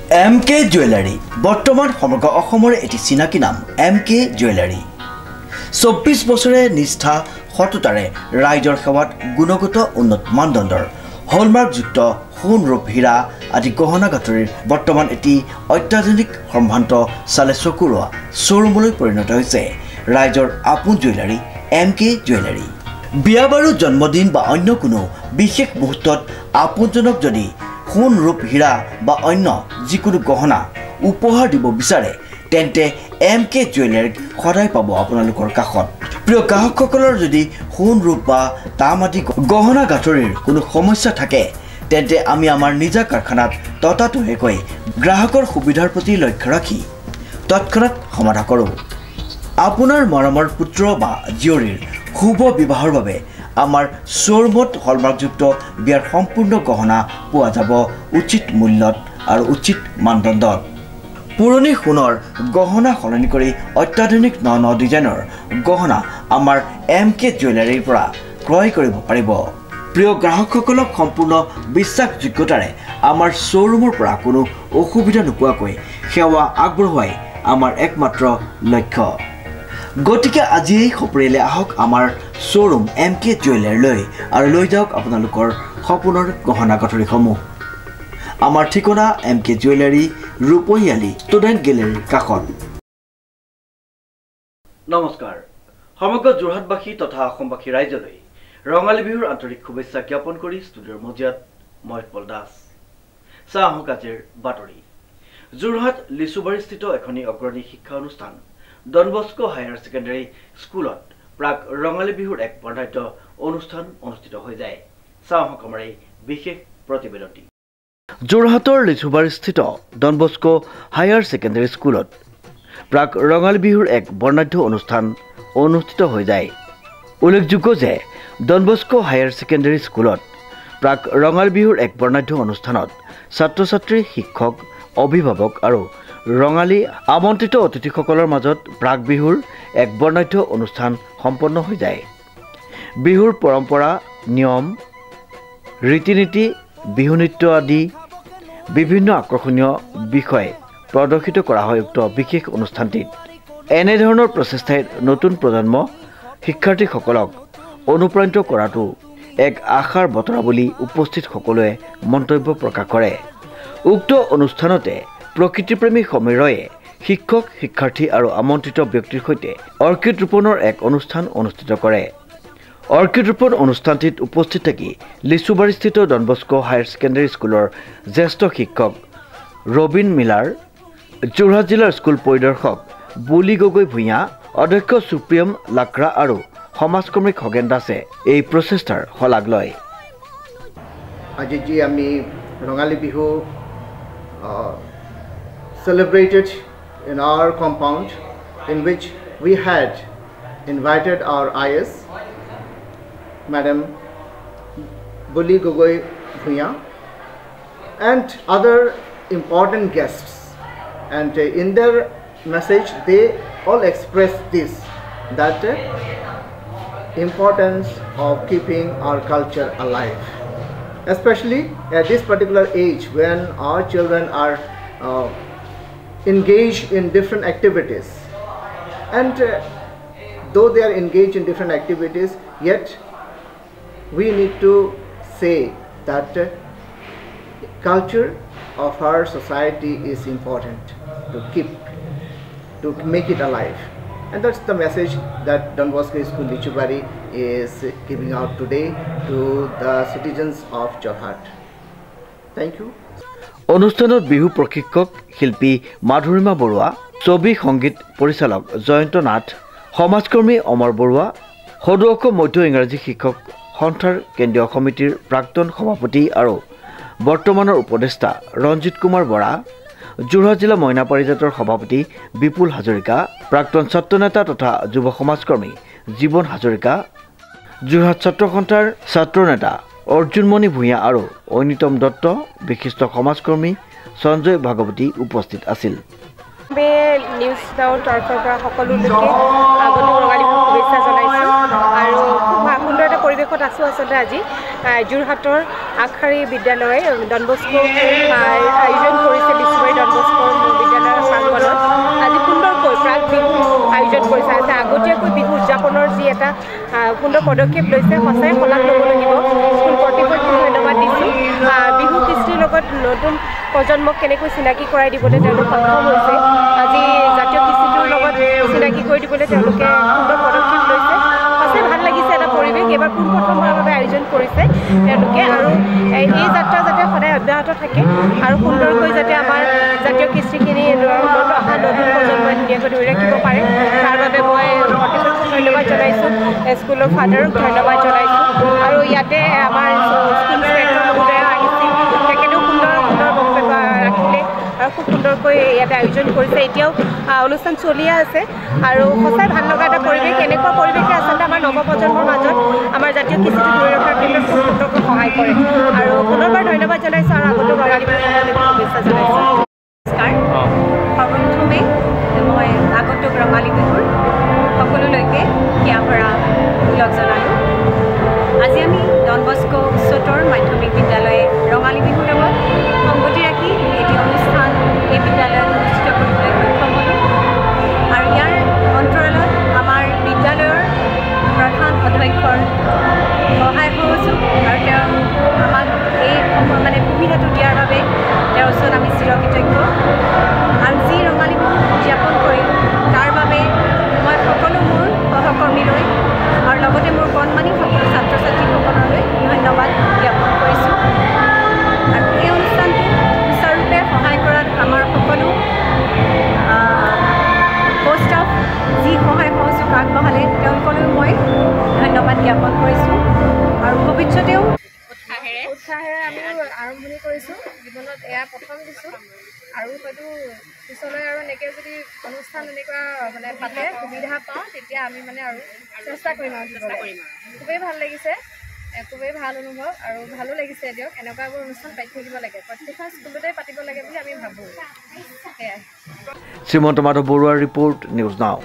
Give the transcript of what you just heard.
MK jewellery বৰ্তমান সমগ্ৰ অসমৰ এটি চিনাকি নাম MK জুৱেলাৰী 24 বছৰে নিষ্ঠা সততাৰে ৰাইজৰ সেৱাত গুণগত উন্নত মানদণ্ডৰ হলমাৰ্কযুক্ত সোণ ৰূপ হীৰা আদি গহনা গাঁথৰিৰ বৰ্তমান এটি অত্যাধুনিক সম্ভ্ৰান্ত চালে চকুৰোৱা শ্বৰুমলৈ পৰিণত হৈছে ৰাইজৰ আপোন জুৱেলাৰী MK জুৱেলাৰী বিয়া বাৰু জন্মদিন বা অন্য কোনো বিশেষ মুহূৰ্তত আপোনজনক যদি সোণ ৰূপ হীৰা বা অন্য যিকোনো গহনা উপহাৰ দিব বিচাৰে তেন্তে MK জুৱেলাৰীক সদায় পাব আপোনালোকৰ কাষত প্ৰিয় গ্ৰাহকসকলৰ যদি সোণ ৰূপ বা তাম আদি গহনা গাঁথৰিৰ কোনো সমস্যা থাকে তেন্তে আমি আমাৰ নিজা কাৰখানাত ততাতৈয়াকৈ গ্ৰাহকৰ সুবিধাৰ প্ৰতি লক্ষ্য ৰাখি তৎক্ষণাত সমাধা কৰোঁ আপোনাৰ মৰমৰ পুত্ৰ বা জীয়ৰীৰ শুভ বিবাহৰ বাবে আমাৰ শ্বৰুমত হলমাৰ্কযুক্ত বিয়াৰ সম্পূৰ্ণ গহনা পোৱা যাব উচিত মূল্যত আৰু উচিত মানদণ্ডত পুৰণি সোণৰ গহনা সলনি কৰি অত্যাধুনিক ন ডিজাইনৰ গহনা আমাৰ MK জুৱেলাৰীৰ পৰা ক্ৰয় কৰিব পাৰিব প্ৰিয় গ্ৰাহকসকলক সম্পূৰ্ণ বিশ্বাসযোগ্যতাৰে আমাৰ শ্বৰুমৰ পৰা কোনো অসুবিধা নোপোৱাকৈ সেৱা আগবঢ়োৱাই আমাৰ একমাত্ৰ লক্ষ্য গতিকে আজি এই সপৰিয়ালে আহক আমাৰ শ্বৰুম MK জুৱেলাৰীলৈ আৰু লৈ যাওক আপোনালোকৰ সপোনৰ গহনা গাঁথৰিসমূহ আমাৰ ঠিকনা MK জুৱেলাৰী ৰূপহিয়ালী ষ্টুডেণ্ট গেলেৰীৰ কাষত নমস্কাৰ সমগ্ৰ যোৰহাটবাসী তথা অসমবাসী ৰাইজলৈ ৰঙালী বিহুৰ আন্তৰিক শুভেচ্ছা জ্ঞাপন কৰি ষ্টুডিঅ'ৰ মজিয়াত মই পল দাস চাহক আজিৰ বাতৰি যোৰহাট লিচুবাৰীস্থিত এখনি অগ্ৰণী শিক্ষা অনুষ্ঠান ডন বস্কো হায়াৰ ছেকেণ্ডাৰী স্কুলত প্ৰাক ৰঙালী বিহুৰ এক বৰ্ণাঢ্য অনুষ্ঠান অনুষ্ঠিত হৈ যায় চাহক আমাৰ এই বিশেষ প্ৰতিবেদনটি যোৰহাটৰ লিচুবাৰীস্থিত ডন বস্কো হায়াৰ ছেকেণ্ডাৰী স্কুলত প্ৰাক ৰঙালী বিহুৰ এক বৰ্ণাঢ্য অনুষ্ঠান অনুষ্ঠিত হৈ যায় উল্লেখযোগ্য যে ডন বস্কো হায়াৰ ছেকেণ্ডাৰী স্কুলত প্ৰাক ৰঙালী বিহুৰ এক বৰ্ণাঢ্য অনুষ্ঠানত ছাত্ৰ ছাত্ৰী শিক্ষক অভিভাৱক আৰু ৰঙালী আমন্ত্ৰিত অতিথিসকলৰ মাজত প্ৰাক বিহুৰ এক বৰ্ণাঢ্য অনুষ্ঠান সম্পন্ন হৈ যায় বিহুৰ পৰম্পৰা নিয়ম ৰীতি নীতি বিহু নৃত্য আদি বিভিন্ন আকৰ্ষণীয় বিষয় প্ৰদৰ্শিত কৰা হয় উক্ত বিশেষ অনুষ্ঠানটিত এনেধৰণৰ প্ৰচেষ্টাই নতুন প্ৰজন্ম শিক্ষাৰ্থীসকলক অনুপ্ৰাণিত কৰাটো এক আশাৰ বতৰা বুলি উপস্থিত সকলোৱে মন্তব্য প্ৰকাশ কৰে উক্ত অনুষ্ঠানতে প্ৰকৃতিপ্ৰেমী সমীৰয়ে শিক্ষক শিক্ষাৰ্থী আৰু আমন্ত্ৰিত ব্যক্তিৰ সৈতে অৰ্কিড ৰোপণৰ এক অনুষ্ঠান অনুষ্ঠিত কৰে অৰ্কিড ৰোপণ অনুষ্ঠানটিত উপস্থিত থাকি লিচুবাৰীস্থিত ডন বস্কো হায়াৰ ছেকেণ্ডাৰী স্কুলৰ জ্যেষ্ঠ শিক্ষক ৰবিন মিলাৰ যোৰহাট জিলাৰ স্কুল পৰিদৰ্শক বুলি গগৈ ভূঞা অধ্যক্ষ সুপ্ৰিয়ম লাকৰা আৰু সমাজকৰ্মী খগেন দাসে এই প্ৰচেষ্টাৰ শলাগ লয় আজি যি আমি Rongali Bihu celebrated in our compound in which we had invited our IS Madam Buli Gogoi Bhuya and other important guests and in their message they all expressed this that importance of keeping our culture alive especially at this particular age when our children are engaged in different activities and though they are engaged in different activities yet we need to say that culture of our society is important to keep to make it alive and that's the message that Don Bosco School Lichubari is giving out today to the citizens of Jorhat. Thank you. অনুষ্ঠানত বিহু প্ৰশিক্ষক শিল্পী মাধুৰিমা বৰুৱা ছবি সংগীত পৰিচালক জয়ন্ত নাথ সমাজকৰ্মী অমৰ বৰুৱা সদুৱক মধ্য ইংৰাজী শিক্ষক সন্থাৰ কেন্দ্ৰীয় সমিতিৰ প্ৰাক্তন সভাপতি আৰু বৰ্তমানৰ উপদেষ্টা ৰঞ্জিত কুমাৰ বৰা যোৰহাট জিলা মইনা পাৰিজাতৰ সভাপতি বিপুল হাজৰিকা প্ৰাক্তন ছাত্ৰ নেতা তথা যুৱ সমাজকৰ্মী জীৱন হাজৰিকা যোৰহাট ছাত্ৰ সন্থাৰ ছাত্ৰ নেতা অৰ্জুনমণি ভূঞা আৰু ঐনিতম দত্ত বিশিষ্ট সমাজকৰ্মী সঞ্জয় ভাগৱতী উপস্থিত আছিল নিউজ নাওৰ তৰফৰ পৰা সকলো লোকে আগন্তুক ৰঙালী বিহুৰ শুভেচ্ছা জনাইছোঁ আৰু খুব সুন্দৰ এটা পৰিৱেশত আছোঁ আচলতে আজি যোৰহাটৰ আগশাৰী বিদ্যালয়ে ডন বস্কো আয়োজন কৰিছে লিচুবাৰী সুন্দৰ পদক্ষেপ লৈছে সঁচাই শলাগ ল'ব লাগিব স্কুল কৰ্তৃপক্ষক ধন্যবাদ দিছোঁ বিহু কৃষ্টিৰ লগত নতুন প্ৰজন্মক কেনেকৈ চিনাকি কৰাই দিবলৈ তেওঁলোক সক্ষম হৈছে আজি জাতীয় কৃষ্টিটোৰ লগত চিনাকি কৰি দিবলৈ তেওঁলোকে সুন্দৰ পদক্ষেপ লৈছে সঁচাই ভাল লাগিছে এটা পৰিৱেশ এইবাৰ পোনপ্ৰথমবাৰৰ বাবে আয়োজন কৰিছে তেওঁলোকে আৰু এই যাত্ৰা যাতে সদায় অব্যাহত থাকে আৰু সুন্দৰকৈ যাতে আমাৰ জাতীয় কৃষ্টিখিনি অহা নতুন প্ৰজন্মই ধুনীয়াকৈ ধৰি ৰাখিব পাৰে তাৰ বাবে মই কৰ্তৃপক্ষক ধন্যবাদ জনাইছোঁ স্কুলৰ ফাদাৰক ধন্যবাদ জনাইছোঁ আৰু ইয়াতে আমাৰ স্কুল ইনস্পেক্টৰ মহোদয় আহিছিল তেখেতেও সুন্দৰ বক্তব্য ৰাখিলে আৰু খুব সুন্দৰকৈ ইয়াতে আয়োজন কৰিছে এতিয়াও অনুষ্ঠান চলিয়ে আছে আৰু সঁচাই ভাল লগা এটা পৰিৱেশ এনেকুৱা পৰিৱেশে আচলতে আমাৰ নৱপ্ৰজন্মৰ মাজত আমাৰ জাতীয় কৃষ্টিটো ধৰি ৰখাৰ ক্ষেত্ৰত খুব সুন্দৰকৈ সহায় কৰে আৰু পুনৰবাৰ ধন্যবাদ জনাইছোঁ আৰু আগন্তুক ৰঙালী বিহুৰ শুভেচ্ছা জনাইছোঁ নমস্কাৰ সৰ্বপ্ৰথমে মই আগন্তুক ৰঙালী বিহুৰ সকলোলৈকে হিয়া ভৰা ওলগ জনালোঁ আজি আমি ডন বস্কো উচ্চতৰ মাধ্যমিক বিদ্যালয়ে ৰঙালী বিহুৰ লগত সংগতি ৰাখি এটি অনুষ্ঠান এই বিদ্যালয়ত অনুষ্ঠিত কৰিবলৈ সক্ষম হ'লোঁ আৰু ইয়াৰ অন্তৰালত আমাৰ বিদ্যালয়ৰ প্ৰধান অধ্যক্ষৰ সহায় সহযোগ আৰু তেওঁ আমাক এই সুবিধাটো দিয়াৰ বাবে তেওঁৰ ওচৰত আমি চিৰকৃতজ্ঞ আৰু যি ৰঙালী বিহু উদযাপন কৰিলোঁ তাৰ বাবে মই সকলো মোৰ সহকৰ্মীলৈ আৰু লগতে মোৰ কণমানি সকলো ছাত্ৰ ছাত্ৰীসকললৈ ধন্যবাদ জ্ঞাপন কৰিছোঁ আৰু এই অনুষ্ঠানটো সুচাৰুৰূপে সহায় কৰাত আমাৰ সকলো হোষ্ট ষ্টাফ যি সহায় সহযোগ আগবঢ়ালে তেওঁলোকলৈও মই ধন্যবাদ জ্ঞাপন কৰিছোঁ আৰু ভৱিষ্যতেও উৎসাহেৰে আমি আৰম্ভণি কৰিছোঁ জীৱনত এয়া প্ৰথম দিছোঁ আৰু হয়তো পিছলৈ আৰু এনেকৈ যদি অনুষ্ঠান এনেকুৱা পাতে সুবিধা পাওঁ তেতিয়া আমি আৰু চেষ্টা কৰিম আৰু খুবেই ভাল লাগিছে খুবেই ভাল অনুভৱ আৰু ভালো লাগিছে দিয়ক এনেকুৱাবোৰ অনুষ্ঠান পাতি থাকিব লাগে প্ৰত্যেকখন স্কুলতে পাতিব লাগে বুলি আমি ভাবোঁ সেয়াই শ্ৰীমন্ত মাধৱ বৰুৱাৰ ৰিপৰ্ট নিউজ নাও।